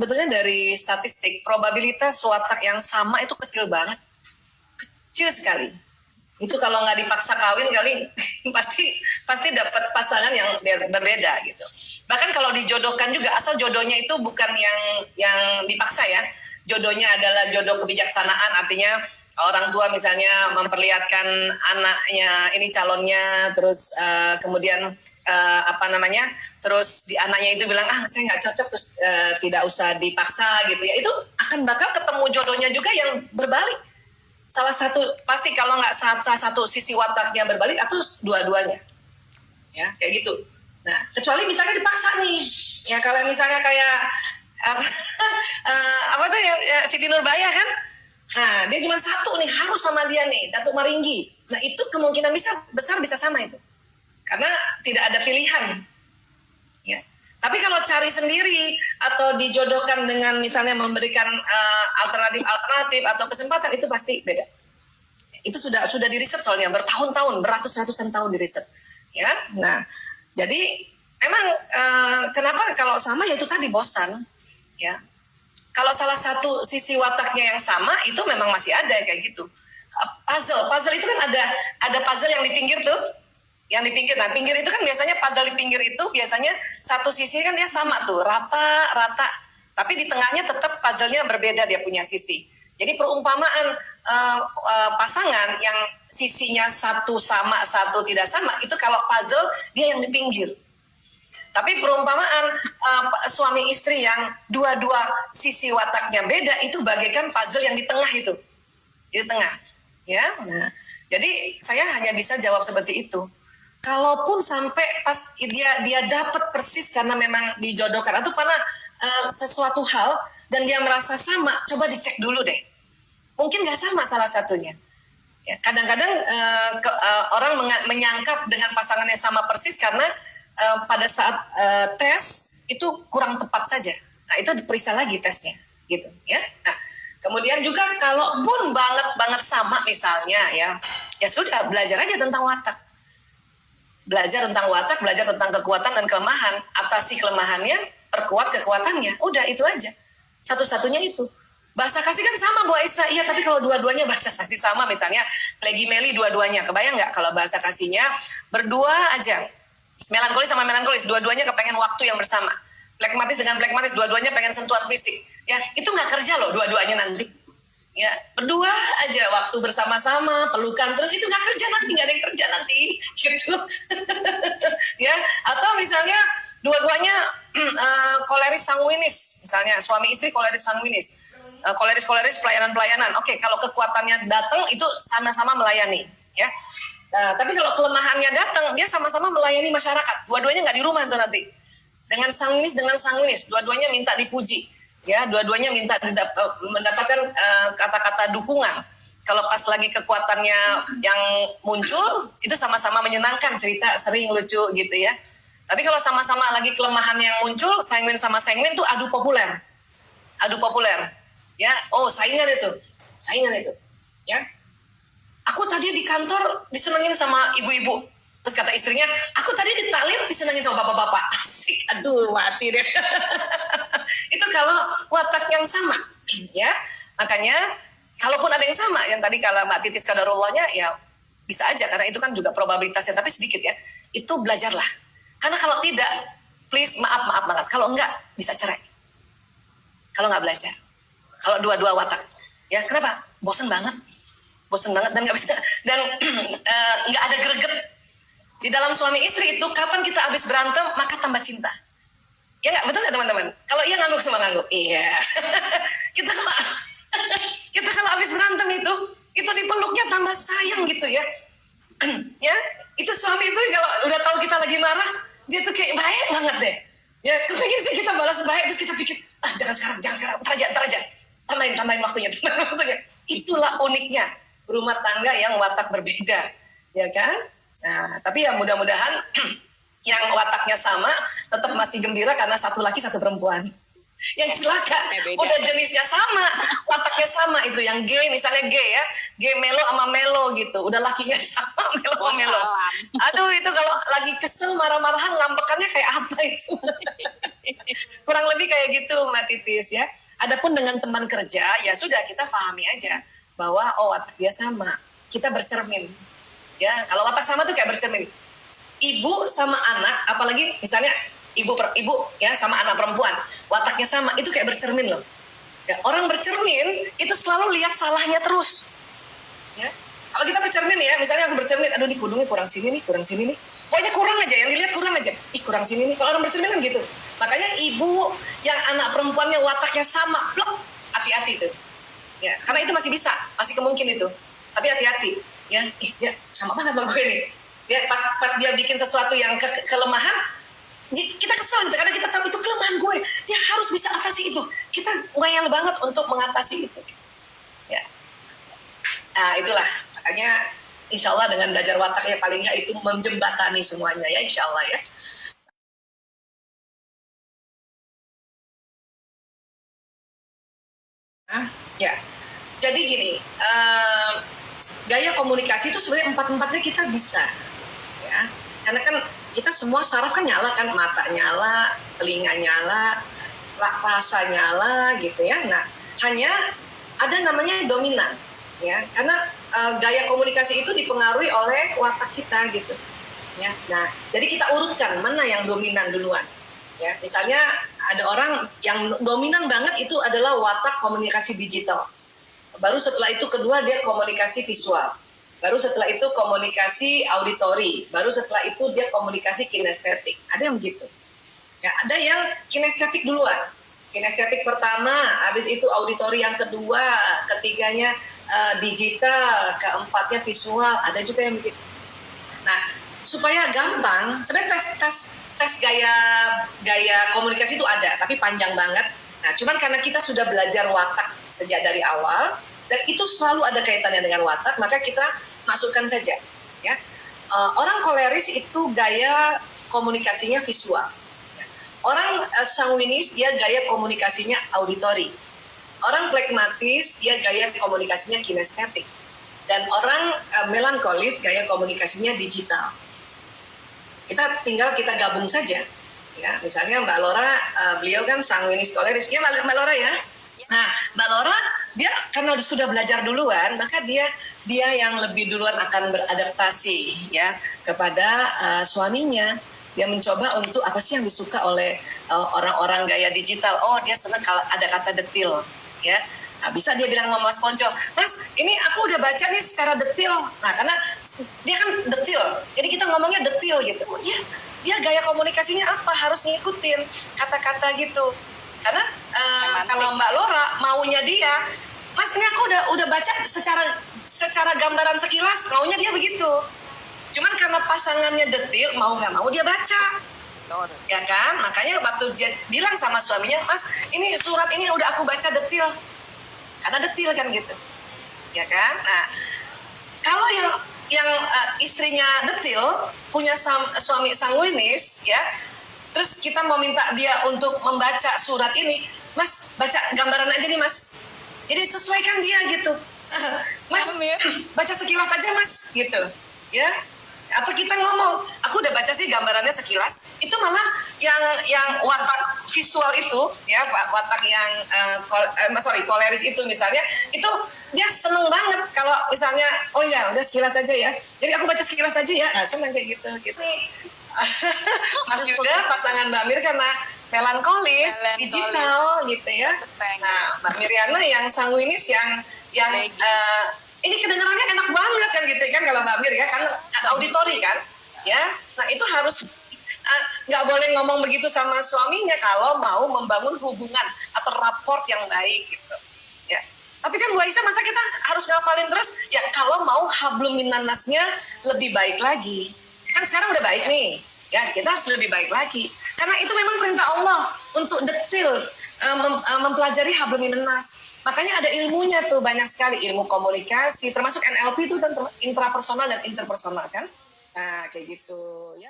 sebetulnya dari statistik probabilitas watak yang sama itu kecil banget, kecil sekali. Itu kalau nggak dipaksa kawin kali pasti dapat pasangan yang berbeda gitu. Bahkan kalau dijodohkan juga, asal jodohnya itu bukan yang dipaksa ya. Jodohnya adalah jodoh kebijaksanaan, artinya orang tua misalnya memperlihatkan anaknya ini calonnya, terus kemudian terus di anaknya itu bilang saya nggak cocok, terus tidak usah dipaksa gitu ya. Itu akan bakal ketemu jodohnya juga yang berbalik. Salah satu pasti, kalau nggak salah satu sisi wataknya berbalik atau dua-duanya, ya kayak gitu. Nah, kecuali misalnya dipaksa nih, ya kalau misalnya kayak Siti Nurbaya kan, nah dia cuma satu nih, harus sama dia nih, Datuk Maringgi. Nah itu kemungkinan besar bisa sama itu, karena tidak ada pilihan. Ya. Tapi kalau cari sendiri atau dijodohkan dengan misalnya memberikan alternatif atau kesempatan, itu pasti beda. Itu sudah diriset soalnya, bertahun-tahun, beratus-ratusan tahun diriset. Ya, nah jadi memang kenapa kalau sama ya itu tadi bosan. Ya, kalau salah satu sisi wataknya yang sama itu memang masih ada kayak gitu. Puzzle itu kan ada puzzle yang di pinggir tuh. Yang di pinggir, nah pinggir itu kan biasanya puzzle di pinggir itu biasanya satu sisi kan dia sama tuh, rata, tapi di tengahnya tetap puzzle-nya berbeda, dia punya sisi. Jadi perumpamaan pasangan yang sisinya satu sama, satu tidak sama, itu kalau puzzle dia yang di pinggir. Tapi perumpamaan suami istri yang dua-dua sisi wataknya beda, itu bagaikan puzzle yang di tengah itu, di tengah. Ya, nah jadi saya hanya bisa jawab seperti itu. Kalaupun sampai pas dia dapat persis karena memang dijodohkan atau karena sesuatu hal dan dia merasa sama, coba dicek dulu deh. Mungkin nggak sama salah satunya. Ya, kadang-kadang orang menyangka dengan pasangannya sama persis karena pada saat tes itu kurang tepat saja. Nah itu diperiksa lagi tesnya, gitu ya. Nah kemudian juga kalaupun banget sama misalnya ya sudah, belajar aja tentang watak. Belajar tentang watak, belajar tentang kekuatan dan kelemahan, atasi kelemahannya, perkuat kekuatannya, udah itu aja. Satu-satunya itu. Bahasa kasih kan sama Bu Aisyah, iya, tapi kalau dua-duanya bahasa kasih sama, misalnya Plegi Meli dua-duanya, kebayang nggak kalau bahasa kasihnya berdua aja, melankolis sama melankolis, dua-duanya kepengen waktu yang bersama, plekmatis dengan plekmatis, dua-duanya pengen sentuhan fisik, ya itu nggak kerja loh dua-duanya nanti. Ya, berdua aja waktu bersama-sama, pelukan terus, itu nggak kerja nanti, nggak ada yang kerja nanti, gitu. Ya, atau misalnya dua-duanya koleris sanguinis, misalnya suami istri koleris sanguinis, koleris pelayanan. Oke, kalau kekuatannya datang itu sama-sama melayani, ya. Tapi kalau kelemahannya datang, dia sama-sama melayani masyarakat. Dua-duanya nggak di rumah tuh nanti. Dengan sanguinis, dua-duanya minta dipuji. Ya, dua-duanya minta mendapatkan kata-kata dukungan. Kalau pas lagi kekuatannya yang muncul, itu sama-sama menyenangkan, cerita sering lucu gitu ya. Tapi kalau sama-sama lagi kelemahan yang muncul, sanguin sama sanguin tuh adu populer. Ya, saingan itu. Ya. Aku tadi di kantor disenengin sama ibu-ibu. Terus kata istrinya, aku tadi di taklim disenengin sama bapak-bapak. Asik, aduh mati deh. Itu kalau watak yang sama, ya. Makanya, kalaupun ada yang sama, yang tadi kalau Mbak Titis Qadarullahnya, ya bisa aja, karena itu kan juga probabilitasnya, tapi sedikit ya. Itu belajarlah. Karena kalau tidak, please maaf banget. Kalau enggak, bisa cerai. Kalau nggak belajar. Kalau dua-dua watak. Ya, kenapa? Bosen banget dan nggak bisa, dan nggak ada greget. Di dalam suami istri itu, kapan kita habis berantem, maka tambah cinta. Ya nggak? Betul nggak teman-teman? Kalau iya ngangguk, semua ngangguk. Iya. kita kalau habis berantem itu dipeluknya tambah sayang gitu ya. Ya, itu suami itu kalau udah tahu kita lagi marah, dia tuh kayak baik banget deh. Ya, kepengen sih kita balas baik, terus kita pikir, jangan sekarang, ntar aja. Tambahin waktunya. Itulah uniknya rumah tangga yang watak berbeda, ya kan? Nah, tapi ya mudah-mudahan yang wataknya sama tetap masih gembira karena satu laki satu perempuan. Yang celaka udah jenisnya sama, wataknya sama, itu yang gay misalnya gay ya, gay melo sama melo gitu, udah lakinya sama melo sama melo. Aduh itu kalau lagi kesel marah-marahan ngambekannya kayak apa itu. Kurang lebih kayak gitu Mbak Titis ya. Adapun dengan teman kerja ya sudah kita pahami aja bahwa oh watak dia sama, kita bercermin ya. Kalau watak sama tuh kayak bercermin. Ibu sama anak, apalagi misalnya ibu ya sama anak perempuan, wataknya sama, itu kayak bercermin loh. Ya, orang bercermin itu selalu lihat salahnya terus. Ya. Kalau kita bercermin ya, misalnya aku bercermin, aduh nih kudungnya kurang sini nih, pokoknya kurang aja, yang dilihat kurang aja. Ih kurang sini nih. Kalau orang bercermin kan gitu. Makanya ibu yang anak perempuannya wataknya sama, plok, hati-hati tuh. Ya, karena itu masih bisa, masih kemungkin itu. Tapi hati-hati. Ya, dia sama banget sama gue nih. Ya, pas dia bikin sesuatu yang kelemahan, kita kesel gitu, karena kita tahu itu kelemahan gue, dia harus bisa atasi itu, kita ngayal banget untuk mengatasi itu ya. Nah itulah makanya insya Allah dengan belajar watak ya paling nggak itu menjembatani semuanya ya insya Allah ya. Ya jadi gini, gaya komunikasi itu sebenarnya empat-empatnya kita bisa ya, karena kan kita semua saraf kan nyala kan, mata nyala, telinga nyala, rasa nyala gitu ya. Nah, hanya ada namanya dominan ya, karena gaya komunikasi itu dipengaruhi oleh watak kita gitu ya. Nah, jadi kita urutkan mana yang dominan duluan ya. Misalnya ada orang yang dominan banget itu adalah watak komunikasi digital. Baru setelah itu kedua dia komunikasi visual. Baru setelah itu komunikasi auditori, baru setelah itu dia komunikasi kinestetik. Ada yang begitu. Ya, ada yang kinestetik duluan. Kinestetik pertama, habis itu auditori yang kedua, ketiganya digital, keempatnya visual. Ada juga yang begitu. Nah, supaya gampang, sebenarnya tes gaya komunikasi itu ada, tapi panjang banget. Nah, cuman karena kita sudah belajar watak sejak dari awal, dan itu selalu ada kaitannya dengan watak, maka kita masukkan saja ya. Orang koleris itu gaya komunikasinya visual. Orang sanguinis dia gaya komunikasinya auditori. Orang flegmatis dia gaya komunikasinya kinestetik. Dan orang melankolis gaya komunikasinya digital. Kita gabung saja ya. Misalnya Mbak Lora, beliau kan sanguinis koleris ya Mbak Lora ya. Nah, Mbak Lora dia karena sudah belajar duluan, maka dia yang lebih duluan akan beradaptasi ya kepada suaminya. Dia mencoba untuk apa sih yang disuka oleh orang-orang gaya digital. Oh, dia senang kalau ada kata detil ya. Nah, bisa dia bilang sama Mas Ponco, Mas, ini aku udah baca nih secara detil. Nah, karena dia kan detil, jadi kita ngomongnya detil gitu. Dia gaya komunikasinya apa? Harus ngikutin kata-kata gitu. Karena kalau Mbak Lora maunya dia, Mas ini aku udah baca secara gambaran sekilas, maunya dia begitu. Cuman karena pasangannya detil, mau nggak mau dia baca. Ya kan? Makanya waktu dia bilang sama suaminya, Mas ini surat ini udah aku baca detil. Karena detil kan gitu. Ya kan? Nah, kalau yang istrinya detil, punya suami sanguinis ya, terus kita mau minta dia untuk membaca surat ini, Mas baca gambaran aja nih Mas, jadi sesuaikan dia gitu. Mas baca sekilas aja Mas gitu ya. Atau kita ngomong, aku udah baca sih gambarannya sekilas, itu malah yang watak visual itu ya, watak yang koleris itu misalnya, itu dia seneng banget kalau misalnya oh ya udah sekilas aja ya, jadi aku baca sekilas aja ya. Nah, seneng kayak gitu. Mas Yuda pasangan Mbak Mir karena melankolis digital gitu ya. Nah, Mbak Miriana yang sanguinis yang ini kedengarannya enak banget kan gitu kan kalau Mbak Mir ya, kan auditori kan ya. Nah, itu harus nggak boleh ngomong begitu sama suaminya kalau mau membangun hubungan atau rapport yang baik gitu ya. Tapi kan Bu Aisyah, masa kita harus ngafalin terus ya? Kalau mau hablum minan nasnya lebih baik lagi. Kan sekarang udah baik nih, ya kita harus lebih baik lagi. Karena itu memang perintah Allah untuk detil mempelajari hablum minan nas. Makanya ada ilmunya tuh banyak sekali, ilmu komunikasi, termasuk NLP itu dan intrapersonal dan interpersonal kan. Nah kayak gitu ya.